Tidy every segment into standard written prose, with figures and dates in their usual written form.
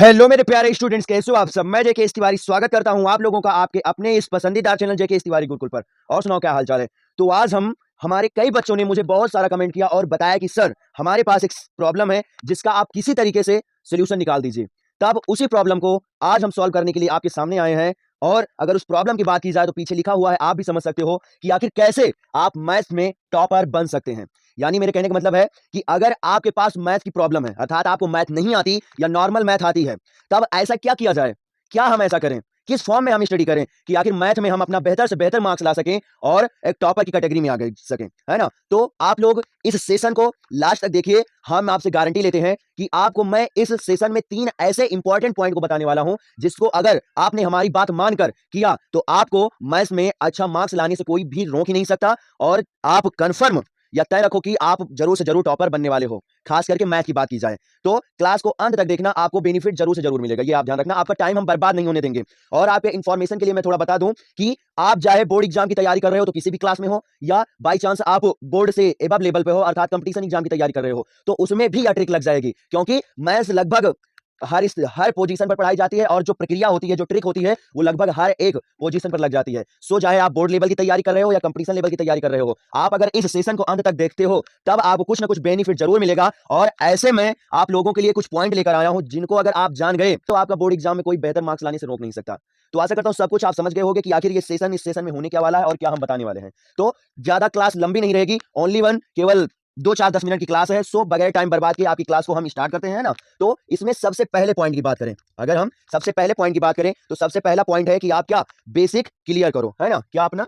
Hello मेरे प्यारे students, कैसे हो आप सब। मैं जेके तिवारी स्वागत करता हूं आप लोगों का आपके अपने इस पसंदीदा चैनल जेके तिवारी गुरुकुल पर। और सुनाओ क्या हालचाल है। तो आज हम हमारे कई बच्चों ने मुझे बहुत सारा कमेंट किया और बताया कि सर हमारे पास एक प्रॉब्लम है जिसका आप किसी तरीके से सोल्यूशन निकाल दीजिए। तब उसी प्रॉब्लम को आज हम सॉल्व करने के लिए आपके सामने आए हैं। और अगर उस प्रॉब्लम की बात की जाए तो पीछे लिखा हुआ है, आप भी समझ सकते हो कि आखिर कैसे आप मैथ्स में टॉपर बन सकते हैं। यानी मेरे कहने का मतलब है कि अगर आपके पास मैथ की प्रॉब्लम है, अर्थात आपको मैथ नहीं आती या नॉर्मल मैथ आती है, तब ऐसा क्या किया जाए, क्या हम ऐसा करें, किस फॉर्म में हम स्टडी करें कि आखिर मैथ में हम अपना बेहतर से बेहतर मार्क्स ला सकें और एक टॉपर की कैटेगरी में आ गए सकें, है ना। तो आप लोग इस सेशन को लास्ट तक देखिए। हम आपसे गारंटी लेते हैं कि आपको मैं इस सेशन में 3 ऐसे इंपॉर्टेंट पॉइंट को बताने वाला हूं जिसको अगर आपने हमारी बात मानकर किया तो आपको मैथ्स में अच्छा मार्क्स लाने से कोई भी रोक ही नहीं सकता। और आप कंफर्म या तय रखो कि आप जरूर से जरूर टॉपर बनने वाले हो। खास करके मैथ की बात की जाए तो क्लास को अंत तक देखना, आपको बेनिफिट जरूर से जरूर मिलेगा। ये आप ध्यान रखना, आपका टाइम हम बर्बाद नहीं होने देंगे। और आपके इंफॉर्मेशन के लिए मैं थोड़ा बता दूं कि आप चाहे बोर्ड एग्जाम की तैयारी कर रहे हो तो किसी भी क्लास में हो, या बाई चांस आप बोर्ड से एबव लेवल पे हो अर्थात कंपटीशन एग्जाम की तैयारी कर रहे हो, तो उसमें भी यह ट्रिक लग जाएगी। क्योंकि मैथ्स लगभग हर पोजीशन पर पढ़ाई जाती है और जो प्रक्रिया होती है, जो ट्रिक होती है, वो लगभग हर एक पोजीशन पर लग जाती है। सो चाहे आप बोर्ड लेवल की तैयारी कर रहे हो या कंपटीशन लेवल की तैयारी कर रहे हो, आप अगर इस सेशन को अंत तक देखते हो तब आपको कुछ ना कुछ बेनिफिट जरूर मिलेगा। और ऐसे में आप लोगों के लिए कुछ पॉइंट लेकर आया हूं जिनको अगर आप जान गए तो आपका बोर्ड एग्जाम में कोई बेहतर मार्क्स लाने से रोक नहीं सकता। तो आशा करता हूं सब कुछ आप समझ गए होंगे कि आखिर ये सेशन इस सेशन में होने क्या वाला है और क्या हम बताने वाले हैं। तो ज्यादा क्लास लंबी नहीं रहेगी, ओनली वन, केवल 2 4 10 मिनट की क्लास है। सो बगैर टाइम बर्बाद किए आपकी क्लास को हम स्टार्ट करते हैं ना। तो इसमें सबसे पहले पॉइंट की बात करें, अगर हम सबसे पहले पॉइंट की बात करें तो सबसे पहला पॉइंट है कि आप क्या बेसिक क्लियर करो, है ना। क्या अपना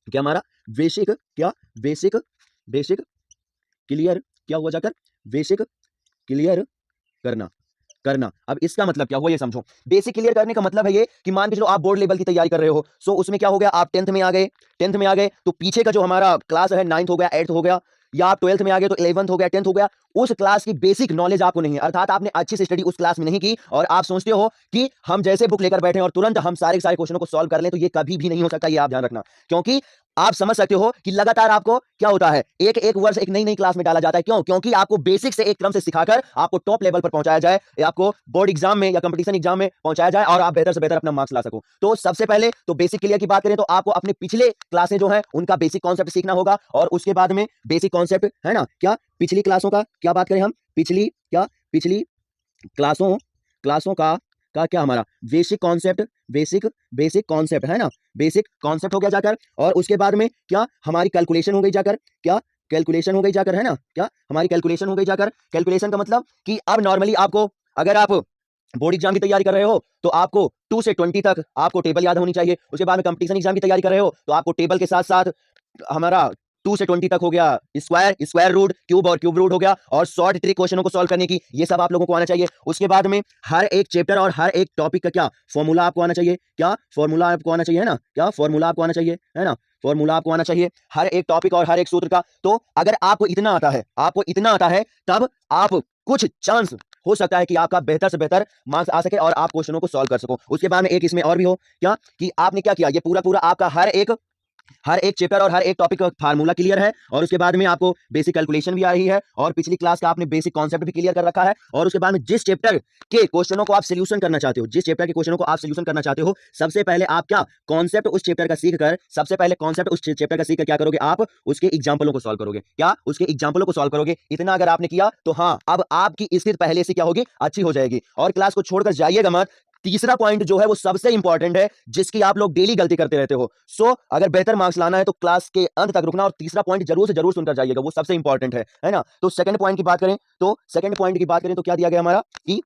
क्या हमारा बेसिक, क्या बेसिक बेसिक क्लियर, क्या हुआ जाकर बेसिक क्लियर करना करना। अब इसका मतलब क्या हुआ ये समझो। बेसिक क्लियर करने का मतलब है ये कि मान के चलो आप बोर्ड लेवल की तैयारी कर रहे हो। सो उसमें क्या हो गया, आप 10th में आ गए। 10th में आ गए तो पीछे का जो हमारा क्लास है 9th हो गया, 8th हो गया, या आप 12th में आ गए तो 11th हो गया, 10th हो गया। उस क्लास की बेसिक नॉलेज आपको नहीं है, अर्थात आपने अच्छी से स्टडी उस क्लास में नहीं की और आप सोचते हो कि हम जैसे बुक लेकर बैठे और तुरंत हम सारे के सारे क्वेश्चनों को सॉल्व कर लें, तो ये कभी भी नहीं हो सकता। ये आप ध्यान रखना। क्योंकि आप समझ सकते हो कि लगातार आपको क्या होता है, एक एक वर्ष एक नई नई क्लास में डाला जाता है। क्यों? क्योंकि आपको बेसिक से एक क्रम से सिखाकर आपको टॉप लेवल पर पहुंचाया जाए, या आपको बोर्ड एग्जाम में या कंपटीशन एग्जाम में पहुंचाया जाए और आप बेहतर से बेहतर अपना मार्क्स ला सको। तो सबसे पहले तो बेसिक क्लियर की बात करें तो आपको अपने पिछले क्लासें जो है उनका बेसिक कॉन्सेप्ट सीखना होगा। और उसके बाद में बेसिक कॉन्सेप्ट, है ना, क्या पिछली क्लासों का क्या बात करें हम, पिछली क्लासों क्लासों का क्या हमारा basic concept, basic basic concept, है ना, बेसिक कॉन्सेप्ट हो गया जाकर। और उसके बाद में क्या हमारी कैलकुलेशन हो गई जाकर, क्या कैलकुलेशन हो गई जाकर, है ना, क्या हमारी कैलकुलेशन हो गई जाकर। कैलकुलेशन का मतलब कि अब नॉर्मली आपको, अगर आप बोर्ड एग्जाम की तैयारी कर रहे हो तो आपको 2 से 20 तक आपको टेबल याद होनी चाहिए। उसके बाद में कंपटीशन एग्जाम की तैयारी कर रहे हो तो आपको टेबल के साथ साथ हमारा 2 से 20 तक हो गया स्क्वायर, स्क्वायर रूट, क्यूब और क्यूब रूट हो गया, और शॉर्ट ट्रिक क्वेश्चनों को सॉल्व करने की, ये सब आप लोगों को आना चाहिए। उसके बाद में हर एक चैप्टर और हर एक टॉपिक का क्या फॉर्मूला आपको आना चाहिए, क्या फॉर्मूला आपको आना चाहिए, है ना, क्या फॉर्मूला आपको आना चाहिए, है ना, फॉर्मूला आपको आना चाहिए हर एक टॉपिक और हर एक सूत्र का। तो अगर आपको इतना आता है, आपको इतना आता है, तब आप कुछ चांस हो सकता है कि आपका बेहतर से बेहतर मार्क्स आ सके और आप क्वेश्चनों को सॉल्व कर सको। उसके बाद में एक इसमें और भी हो, क्या कि आपने क्या किया, ये पूरा पूरा आपका हर एक चैप्टर और हर एक टॉपिक का फार्मूला क्लियर है। और उसके बाद में आपको बेसिक कैलकुलेशन भी आ रही है और पिछली क्लास का आपने बेसिक कॉन्सेप्ट भी क्लियर कर रखा है। और उसके बाद में जिस चैप्टर के क्वेश्चनों को आप सॉल्यूशन करना चाहते हो, जिस चैप्टर के क्वेश्चनों को आप सॉल्यूशन करना चाहते हो, सबसे पहले आप क्या कॉन्सेप्ट उस चैप्टर का सीखकर, सबसे पहले कॉन्सेप्ट उस चैप्टर का सीखकर क्या करोगे, आप उसके एग्जांपलों को सॉल्व करोगे, क्या उसके एग्जांपलों को सॉल्व करोगे। इतना अगर आपने किया तो हाँ, अब आपकी स्थिति पहले से क्या होगी, अच्छी हो जाएगी। और क्लास को छोड़कर जाइएगा मत। तीसरा पॉइंट जो है वो सबसे इंपॉर्टेंट है, जिसकी आप लोग डेली गलती करते रहते हो। सो अगर बेहतर मार्क्स लाना है तो क्लास के अंत तक रुकना और तीसरा पॉइंट जरूर से जरूर सुनकर जाइएगा, वो सबसे इंपॉर्टेंट है ना। तो सेकंड पॉइंट की बात करें तो क्या दिया गया हमारा कि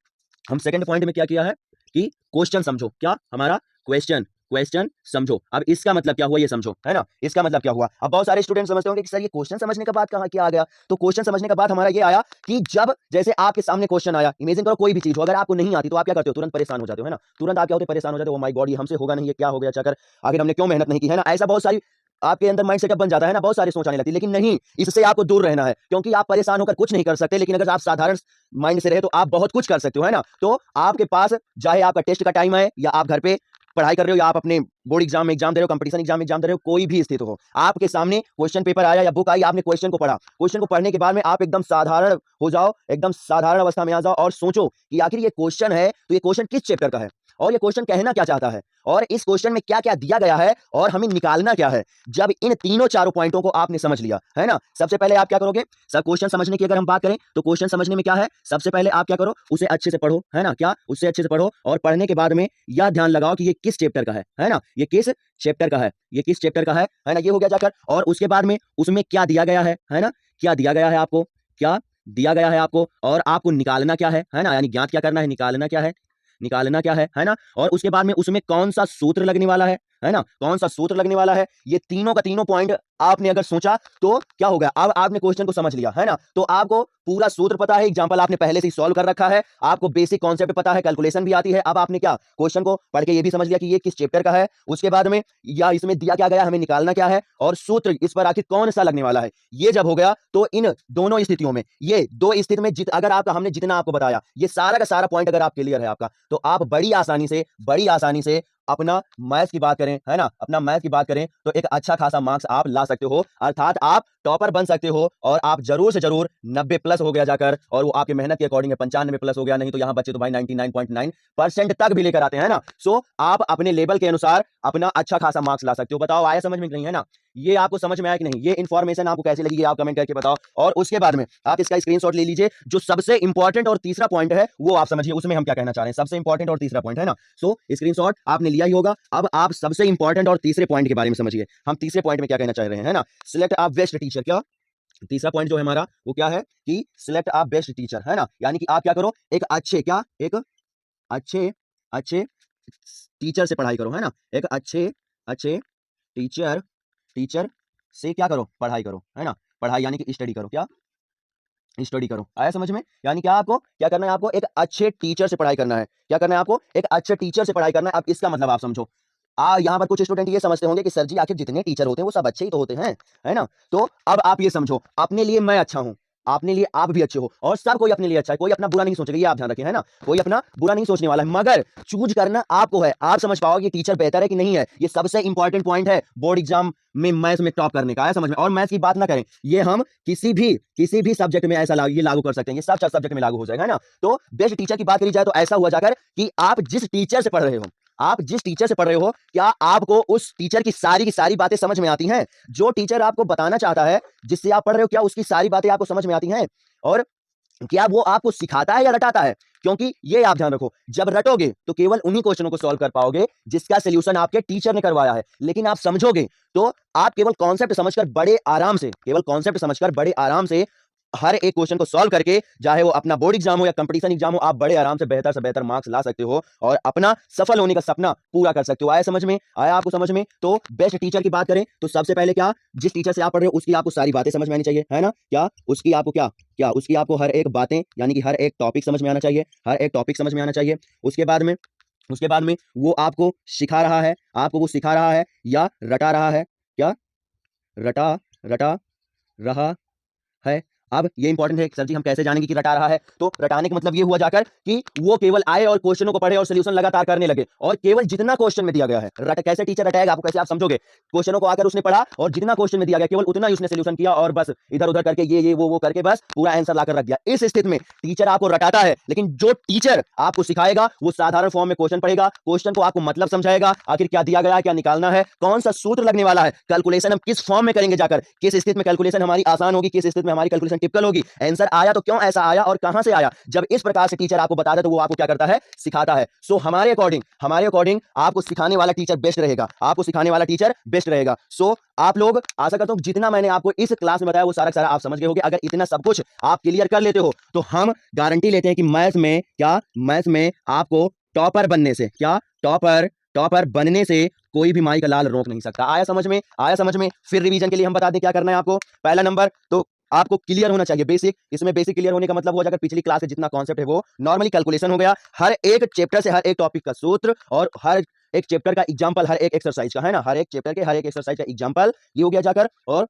हम सेकंड पॉइंट में क्या किया है कि क्वेश्चन समझो, क्या हमारा क्वेश्चन क्वेश्चन समझो। अब इसका मतलब क्या हुआ ये समझो, है ना, इसका मतलब क्या हुआ। अब बहुत सारे स्टूडेंट समझते होंगे कि सर ये क्वेश्चन समझने का बात कहां क्या आ गया। तो क्वेश्चन समझने का बात हमारा ये आया कि जब जैसे आपके सामने क्वेश्चन आया, इमेजिन करो कोई भी चीज हो, अगर आपको नहीं आती तो आप क्या करते हो, तुरंत परेशान हो जाते हो, है ना, तुरंत आप क्या होते, परेशान हो जाते हो, माय गॉड ये हमसे होगा नहीं, ये क्या हो गया चक्कर, आखिर हमने क्यों मेहनत नहीं की, है ना। ऐसा बहुत सारी आपके अंदर माइंड सेटअप बन जाता है ना, बहुत सारी सोच आने लगती है। लेकिन नहीं, इससे आपको दूर रहना है, क्योंकि आप परेशान होकर कुछ नहीं कर सकते। लेकिन अगर आप साधारण माइंड से रहे तो आप बहुत कुछ कर सकते हो, है ना। तो आपके पास चाहे आपका टेस्ट का टाइम है या आप घर पे पढ़ाई कर रहे हो या आप अपने बोर्ड एग्जाम में एग्जाम दे रहे हो, कंपटीशन एग्जाम में एग्जाम दे रहे हो, कोई भी स्थिति हो, आपके सामने क्वेश्चन पेपर आया या बुक आई, आपने क्वेश्चन को पढ़ा, क्वेश्चन को पढ़ने के बाद में आप एकदम साधारण हो जाओ, एकदम साधारण अवस्था में आ जाओ और सोचो कि आखिर ये क्वेश्चन है तो ये क्वेश्चन किस चैप्टर का है और ये क्वेश्चन कहना क्या चाहता है और इस क्वेश्चन में क्या क्या दिया गया है और हमें निकालना क्या है। जब इन तीनों चारों पॉइंटों को आपने समझ लिया है ना, सबसे पहले आप क्या करोगे, सब क्वेश्चन समझने की अगर हम बात करें तो क्वेश्चन समझने में क्या है, सबसे पहले आप क्या करो, उसे अच्छे से पढ़ो, है ना, क्या उससे अच्छे से पढ़ो और पढ़ने के बाद में यह ध्यान लगाओ कि ये किस चैप्टर का है ना, ये किस चैप्टर का है, ये किस चैप्टर का है ना, ये हो गया जाकर। और उसके बाद में उसमें क्या दिया गया है ना, क्या दिया गया है आपको, क्या दिया गया है आपको और आपको निकालना क्या है ना, यानी ज्ञात क्या करना है, निकालना क्या है, निकालना क्या है ना। और उसके बाद में उसमें कौन सा सूत्र लगने वाला है ना, कौन सा सूत्र लगने वाला है, ये तीनों का तीनों पॉइंट आपने अगर सोचा तो क्या हो गया, अब आपने क्वेश्चन को समझ लिया है ना, तो आपको पूरा सूत्र पता है, एग्जांपल आपने पहले से ही सॉल्व कर रखा है, आपको बेसिक कॉन्सेप्ट पता है, कैलकुलेशन भी आती है। अब आपने क्या क्वेश्चन को पढ़ के ये भी समझ लिया कि ये किस चैप्टर का है, उसके बाद में या इसमें दिया क्या गया, हमें निकालना क्या है और सूत्र इस पर आखिर कौन सा लगने वाला है। ये जब हो गया तो इन दोनों स्थितियों में, ये दो स्थिति में अगर आपका हमने जितना आपको बताया ये सारा का सारा पॉइंट अगर आप क्लियर है आपका, तो आप बड़ी आसानी से अपना मैथ्स की बात करें, है ना, अपना मैथ्स की बात करें तो एक अच्छा खासा मार्क्स आप ला सकते हो, अर्थात आप टॉपर बन सकते हो और आप जरूर से जरूर 90 प्लस हो गया जाकर, और वो आपकी मेहनत के अकॉर्डिंग 95 प्लस हो गया, नहीं तो यहाँ बच्चे तो भाई 99.9% तक भी लेकर आते हैं ना। सो आप अपने लेवल के अनुसार अपना अच्छा खासा मार्क्स ला सकते हो। बताओ आया समझ में कि नहीं, है ना, ये आपको समझ में आया कि नहीं, ये इन्फॉर्मेशन आपको कैसी लगी ये आप कमेंट करके बताओ। और उसके बाद में आप इसका स्क्रीनशॉट ले लीजिए, जो सबसे इंपॉर्टेंट और तीसरा पॉइंट है वो आप समझिए, उसमें हम क्या कहना चाह रहे हैं, सबसे इंपॉर्टेंट और तीसरा पॉइंट है ना। सो स्क्रीनशॉट आपने लिया ही होगा, अब आप सबसे इंपॉर्टेंट और तीसरे पॉइंट के बारे में समझिए, हम तीसरे पॉइंट में क्या कहना चाह रहे हैं, है ना, सिलेक्ट अ बेस्ट टीचर। क्या तीसरा पॉइंट जो है हमारा वो क्या है कि सिलेक्ट अ बेस्ट टीचर, है ना, यानी कि आप क्या करो, एक अच्छे टीचर से पढ़ाई करो, है ना, एक अच्छे टीचर से क्या करो, पढ़ाई करो, है ना, पढ़ाई यानी कि स्टडी करो, क्या स्टडी करो। आया समझ में, यानी क्या आपको क्या करना है, आपको एक अच्छे टीचर से पढ़ाई करना है, क्या करना है आपको, एक अच्छे टीचर से पढ़ाई करना है। अब इसका मतलब आप समझो, यहाँ पर कुछ स्टूडेंट ये समझते होंगे कि सर जी आखिर जितने टीचर होते हैं वो सब अच्छे ही तो होते हैं, है ना। तो अब आप ये समझो, अपने लिए मैं अच्छा हूं, अपने लिए आप भी अच्छे हो और सब कोई अपने लिए अच्छा है, कोई अपना बुरा नहीं सोचेगा, ये आप ध्यान रखें, है ना, कोई अपना बुरा नहीं सोचने वाला है, मगर चूज करना आपको है। आप समझ पाओगे कि टीचर बेहतर है कि नहीं है, ये सबसे इंपॉर्टेंट पॉइंट है बोर्ड एग्जाम में मैथ्स में टॉप करने का, है समझ में। और मैथ्स की बात ना करें, ये हम किसी भी सब्जेक्ट में ऐसा ये लागू कर सकते हैं, ये सब सब्जेक्ट में लागू हो जाएगा, है ना। तो बेस्ट टीचर की बात करी जाए तो ऐसा हुआ जाकर कि आप जिस टीचर से पढ़ रहे हो, क्या आपको उस टीचर की सारी बातें समझ में आती हैं, जो टीचर आपको बताना चाहता है, जिससे आप पढ़ रहे हो, क्या उसकी सारी बातें आपको समझ में आती हैं और क्या वो आपको सिखाता है या रटाता है। क्योंकि ये आप ध्यान रखो, जब रटोगे तो केवल उन्हीं क्वेश्चनों को सॉल्व कर पाओगे जिसका सॉल्यूशन आपके टीचर ने करवाया है, लेकिन आप समझोगे तो आप केवल कॉन्सेप्ट समझकर बड़े आराम से हर एक क्वेश्चन को सॉल्व करके, चाहे वो अपना बोर्ड एग्जाम हो या कंपटीशन एग्जाम हो, आप बड़े आराम से बेहतर मार्क्स ला सकते हो और अपना सफल होने का सपना पूरा कर सकते हो। आया समझ में, आया आपको समझ में। तो बेस्ट टीचर की बात करें तो सबसे पहले क्या, जिस टीचर से आप पढ़ रहे हो उसकी आपको सारी बातें समझ में आनी चाहिए, है ना, क्या उसकी आपको उसकी आपको हर एक बातें यानी कि हर एक टॉपिक समझ में आना चाहिए, उसके बाद में वो आपको सिखा रहा है या रटा रहा है, क्या रटा रहा है। अब ये इंपॉर्टेंट है सर जी, हम कैसे जानेंगे कि रटा रहा है, तो रटाने का मतलब ये हुआ जाकर कि वो केवल आए और क्वेश्चनों को पढ़े और सॉल्यूशन लगातार करने लगे, और केवल जितना क्वेश्चन में दिया गया है, कैसे टीचर रटाएगा आपको, कैसे आप समझोगे, क्वेश्चनों को आकर उसने पढ़ा और जितना क्वेश्चन में दिया गया केवल उतना ही उसने सॉल्यूशन किया और बस इधर उधर करके ये वो करके बस पूरा आंसर लाकर रख दिया। इस स्थिति में टीचर आपको रटाता है, लेकिन जो टीचर आपको सिखाएगा वो साधारण फॉर्म में क्वेश्चन पढ़ेगा, क्वेश्चन को आपको मतलब समझाएगा, आखिर क्या दिया गया है, क्या निकालना है, कौन सा सूत्र लगने वाला है, कैलकुलेशन हम किस फॉर्म में करेंगे जाकर, किस स्थिति में कैलकुलेशन हमारी आसान होगी, किस स्थिति में हमारी कैलकुलेशन टिपिकल होगी, आंसर आया तो क्यों ऐसा आया और कहां से आया। जब इस प्रकार से टीचर आपको बताता है तो वो आपको क्या करता है, सिखाता है। सो हमारे अकॉर्डिंग आपको सिखाने वाला टीचर बेस्ट रहेगा। सो आप लोग, आशा करता हूं जितना मैंने आपको इस क्लास में बताया वो सारा आप समझ गए होंगे। अगर इतना सब कुछ आप क्लियर कर लेते हो तो हम गारंटी लेते हैं कि मैथ्स में आपको टॉपर बनने से कोई भी माई का लाल रोक नहीं सकता। आया समझ में। फिर रिवीजन के लिए हम बता दें क्या करना है आपको। पहला नंबर तो आपको क्लियर होना चाहिए बेसिक। इसमें बेसिक क्लियर होने का मतलब हो जाएगा पिछली क्लास से जितना कॉन्सेप्ट है वो नॉर्मली कैलकुलेशन हो गया, हर एक चैप्टर से हर एक टॉपिक का सूत्र और हर एक चैप्टर का एग्जांपल, हर एक एक्सरसाइज का, है ना, हर एक चैप्टर के हर एक एक्सरसाइज का एग्जांपल ये हो गया जाकर। और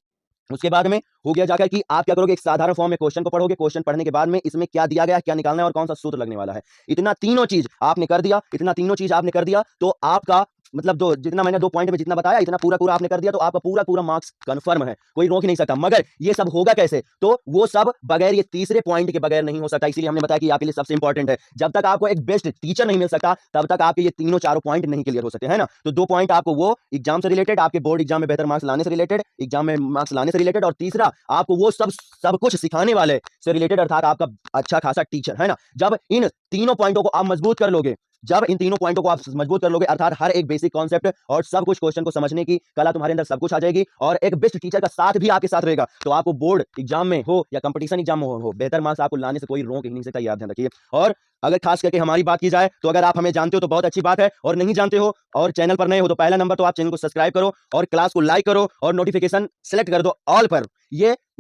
उसके बाद में हो गया जाकर कि आप क्या करोगे, एक साधारण फॉर्म में क्वेश्चन को पढ़ोगे, क्वेश्चन पढ़ने के बाद में इसमें क्या दिया गया है, क्या निकालना है और कौन सा सूत्र लगने वाला है। इतना तीनों चीज आपने कर दिया, इतना तीनों चीज आपने कर दिया तो आपका मतलब दो जितना मैंने 2 पॉइंट में जितना बताया इतना पूरा आपने कर दिया तो आपका पूरा मार्क्स कंफर्म है, कोई रोक ही नहीं सकता। मगर ये सब होगा कैसे, तो वो सब बगैर ये तीसरे पॉइंट के बगैर नहीं हो सकता। इसीलिए हमने बताया कि आपके लिए सबसे इंपॉर्टेंट है, जब तक आपको एक बेस्ट टीचर नहीं मिल सकता तब तक आपके ये तीनों चारों पॉइंट नहीं क्लियर हो सकते, है ना। तो 2 पॉइंट आपको वो एग्जाम से रिलेटेड, आपके बोर्ड एग्जाम में बेहतर मार्क्स लाने से रिलेटेड, एग्जाम में मार्क्स लाने से रिलेटेड, और तीसरा आपको वो सब कुछ सिखाने वाले से रिलेटेड, अर्थात आपका अच्छा खासा टीचर, है ना। जब इन तीनों पॉइंटों को आप मजबूत कर लोगे, जब इन तीनों पॉइंटों को आप मजबूत कर लोगे, अर्थात हर एक बेसिक कॉन्सेप्ट और सब कुछ क्वेश्चन को समझने की कला तुम्हारे अंदर सब कुछ आ जाएगी, और एक बेस्ट टीचर का साथ भी आपके साथ रहेगा, तो आपको बोर्ड एग्जाम में हो या कंपटीशन एग्जाम में हो बेहतर मार्क्स आपको लाने से कोई रोक ही नहीं सकता, याद ध्यान रखिए। और अगर खास करके हमारी बात की जाए तो अगर आप हमें जानते हो तो बहुत अच्छी बात है, और नहीं जानते हो और चैनल पर नए हो तो पहला नंबर तो आप चैनल को सब्सक्राइब करो और क्लास को लाइक करो और नोटिफिकेशन सेलेक्ट कर दो ऑल पर।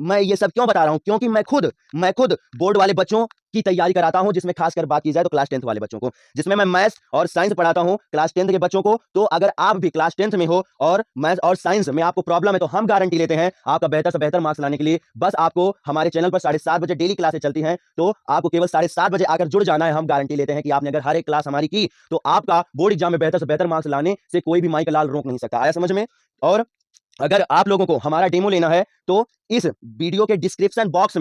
मैं ये सब क्यों बता रहा हूं, क्योंकि मैं खुद बोर्ड वाले बच्चों की तैयारी कराता हूं, जिसमें खासकर बात की जाए तो क्लास 10th वाले बच्चों को, जिसमें मैं मैथ्स और साइंस पढ़ाता हूं क्लास 10th के बच्चों को। तो अगर आप भी क्लास 10th में हो और मैथ्स और साइंस में आपको प्रॉब्लम है तो हम गारंटी लेते हैं आपका बेहतर से बेहतर मार्क्स लाने के लिए। बस आपको हमारे चैनल पर 7:30 बजे डेली क्लासें चलती हैं, तो आपको केवल 7:30 बजे आकर जुड़ जाना है। हम गारंटी लेते हैं कि आपने अगर हर एक क्लास हमारी की तो आपका बोर्ड एग्जाम में बेहतर से बेहतर मार्क्स लाने से कोई भी माई का लाल रोक नहीं सकता। आया समझ में। और अगर आप लोगों को हमारा डेमो लेना है तो इस वीडियो के डिस्क्रिप्शन बॉक्स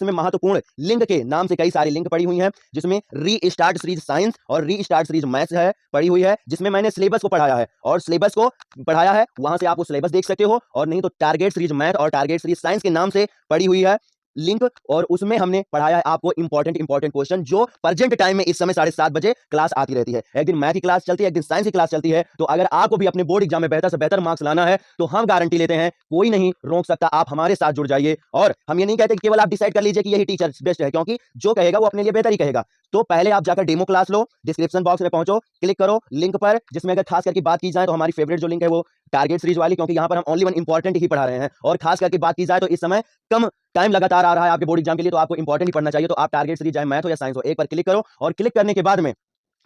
में, महत्वपूर्ण लिंक के नाम से कई सारी लिंक पड़ी हुई हैं, जिसमें री स्टार्ट सीरीज साइंस और री स्टार्ट सीरीज मैथ्स है पड़ी हुई है, जिसमें मैंने सिलेबस को पढ़ाया है और सिलेबस को पढ़ाया है, वहां से आप वो सिलेबस देख सकते हो। और नहीं तो टारगेट सीरीज मैथ और टारगेट सीरीज साइंस के नाम से पड़ी हुई है लिंक, और उसमें हमने पढ़ाया है आपको इंपॉर्टेंट क्वेश्चन जो प्रेजेंट टाइम में इस समय 7:30 बजे क्लास आती रहती है। एक दिन मैथ की क्लास चलती है, एक दिन साइंस की क्लास चलती है। तो अगर आपको भी अपने बोर्ड एग्जाम में बेहतर से बेहतर मार्क्स लाना है तो हम गारंटी लेते हैं कोई नहीं रोक सकता, आप हमारे साथ जुड़ जाइए। और हम ये नहीं कहते कि केवल आप डिसाइड कर लीजिए कि यही टीचर बेस्ट है, क्योंकि जो कहेगा वो अपने लिए बेहतर ही कहेगा। तो पहले आप जाकर डेमो क्लास लो, डिस्क्रिप्शन बॉक्स में पहुंचो, क्लिक करो लिंक पर, जिसमें अगर खास करके बात की जाए तो हमारी फेवरेट जो लिंक है वो टारगेट सीरीज वाली, क्योंकि यहां पर हम ओनली वन इंपॉर्टेंट ही पढ़ा रहे हैं। और खास करके बात की जाए तो इस समय कम टाइम लगातार आ रहा है आपके बोर्ड एग्जाम के लिए, तो आपको इंपॉर्टेंट ही पढ़ना चाहिए। तो आप टारगेट सीरीज चाहे मैथ हो या साइंस हो, एक पर क्लिक करो और क्लिक करने के बाद में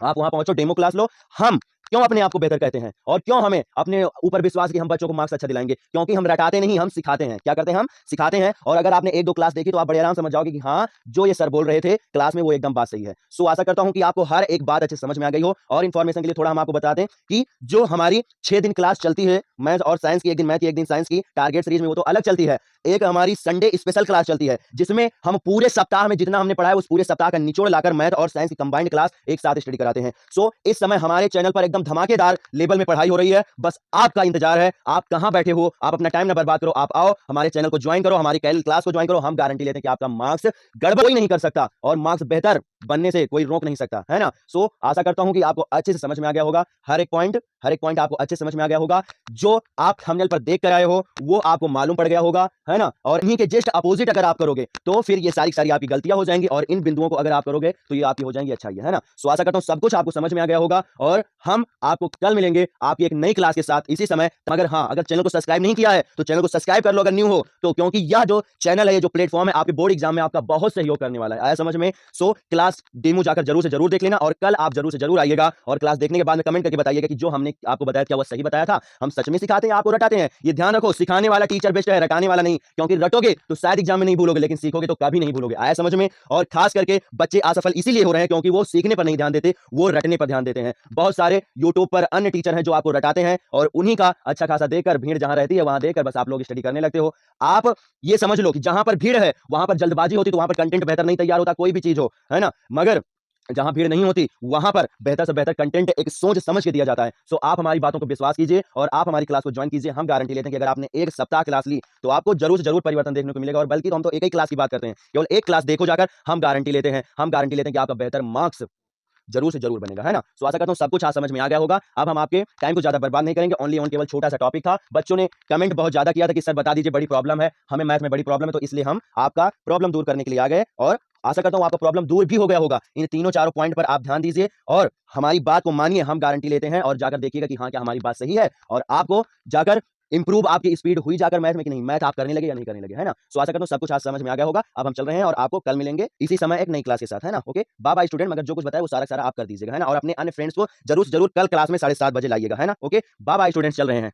आप वहां पहुंचो, डेमो क्लास लो। हम क्यों अपने आप को बेहतर कहते हैं और क्यों हमें अपने ऊपर विश्वास कि हम बच्चों को मार्क्स अच्छा दिलाएंगे, क्योंकि हम रटाते नहीं, हम सिखाते हैं। क्या करते हैं, हम सिखाते हैं। और अगर आपने 1-2 क्लास देखी तो आप बड़े आराम समझ जाओगे कि हाँ, जो ये सर बोल रहे थे क्लास में वो एकदम बात सही है। सो आशा करता हूं कि आपको हर एक बात अच्छे समझ में आ गई हो। और इन्फॉर्मेशन के लिए थोड़ा हम आपको बता दें कि जो हमारी 6 दिन क्लास चलती है मैथ और साइंस की, एक दिन मैथ की एक दिन साइंस की, टारगेट सीरीज में वो तो अलग चलती है। एक हमारी संडे स्पेशल क्लास चलती है, जिसमें हम पूरे सप्ताह में जितना हमने पढ़ा है उस पूरे सप्ताह का निचोड़ लाकर मैथ और साइंस की कंबाइंड क्लास एक साथ स्टडी कराते हैं। सो इस समय हमारे चैनल पर एकदम धमाकेदार लेवल में पढ़ाई हो रही है, बस आपका इंतजार है। आप कहां बैठे हो, आप अपना टाइम ना बर्बाद करो, आप आओ हमारे चैनल को ज्वाइन करो, हमारी क्लास को ज्वाइन करो। हम गारंटी लेते हैं कि आपका मार्क्स गड़बड़ कोई नहीं कर सकता और मार्क्स बेहतर बनने से कोई रोक नहीं सकता, है ना। सो आशा करता हूं कि आपको अच्छे से समझ में आ गया होगा, हर एक पॉइंट आपको अच्छे से समझ में आ गया होगा। जो आप थंबनेल पर देख कर आए हो वो आपको मालूम पड़ गया होगा, है ना। और इन्हीं के जस्ट अपोजिट अगर आप करोगे तो फिर ये सारी आपकी गलतियां हो जाएंगी, और इन बिंदुओं को अगर आप करोगे तो ये आपकी हो जाएंगी अच्छाई, है ना। सो आशा करता हूं सब कुछ आपको समझ में आ गया होगा, और हम आपको कल मिलेंगे आपकी एक नई क्लास के साथ इसी समय। मगर हाँ, अगर चैनल को सब्सक्राइब नहीं किया है तो चैनल को सब्सक्राइब कर लो अगर न्यू हो तो, क्योंकि यह जो चैनल है, ये जो प्लेटफॉर्म है, आपके बोर्ड एग्जाम में आपका बहुत सहयोग करने वाला है। आया समझ में। सो क्लास डेमो जाकर जरूर से जरूर देख लेना, और कल आप जरूर से जरूर आइएगा और क्लास देखने के बाद में कमेंट करके बताइएगा कि जो हमने आपको बताया क्या वो सही बताया था। हम सच में सिखाते हैं, आपको रटाते हैं। ये ध्यान रखो, सिखाने वाला टीचर बेस्ट है, रटाने वाला नहीं, क्योंकि रटोगे तो शायद एग्जाम में नहीं भूलोगे, लेकिन सीखोगे तो कभी नहीं भूलोगे। आया समझ में। और खास करके बच्चे असफल इसीलिए हो रहे हैं क्योंकि वो सीखने पर नहीं ध्यान देते, वो रटने पर ध्यान देते हैं। बहुत सारे यूट्यूब पर अन्य टीचर हैं जो आपको रटाते हैं, और उन्हीं का अच्छा खासा देखकर, भीड़ जहां रहती है वहां देखकर बस आप लोग स्टडी करने लगते हो। आप ये समझ लो कि जहां पर भीड़ है वहां पर जल्दबाजी होती, तो वहां पर कंटेंट बेहतर नहीं तैयार होता, कोई भी चीज हो, है ना। मगर जहां भीड़ नहीं होती वहां पर बेहतर से बेहतर कंटेंट एक सोच समझ के दिया जाता है। सो आप हमारी बातों को विश्वास कीजिए और आप हमारी क्लास को ज्वाइन कीजिए। हम गारंटी लेते हैं कि अगर आपने एक सप्ताह क्लास ली तो आपको जरूर से जरूर परिवर्तन देखने को मिलेगा। और बल्कि तो हम तो एक ही क्लास की बात करते हैं, केवल एक क्लास देखो जाकर। हम गारंटी लेते हैं कि आपका बेहतर मार्क्स जरूर से जरूर बनेगा, है ना। सो आशा करता हूं सब कुछ आज समझ में आ गया होगा। अब हम आपके टाइम को ज्यादा बर्बाद नहीं करेंगे, ओनली ऑन केवल छोटा सा टॉपिक था। बच्चों ने कमेंट बहुत ज्यादा किया था कि सर बता दीजिए, बड़ी प्रॉब्लम है, हमें मैथ में बड़ी प्रॉब्लम है, तो इसलिए हम आपका प्रॉब्लम दूर करने के लिए आ गए। और आशा करता हूं आपका प्रॉब्लम दूर भी हो गया होगा। इन तीनों चारों पॉइंट पर आप ध्यान दीजिए और हमारी बात को मानिए। हम गारंटी लेते हैं, और जाकर देखिएगा कि हाँ क्या हमारी बात सही है, और आपको जाकर इंप्रूव आपकी स्पीड हुई जाकर मैथ में कि नहीं, मैथ आप करने लगे या नहीं करने लगे, है ना। सो आशा करता हूं सब कुछ आज समझ में आ गया होगा। अब हम चल रहे हैं और आपको कल मिलेंगे इसी समय एक नई क्लास के साथ, है ना। Okay, bye bye student. मगर जो कुछ बताया वो सारा आप कर दीजिएगा, है ना। और अपने अन्य फ्रेंड्स को जरूर जरूर कल क्लास में 7:30 बजे लाइएगा, है ना। ओके, बाय बाय स्टूडेंट्स, चल रहे हैं।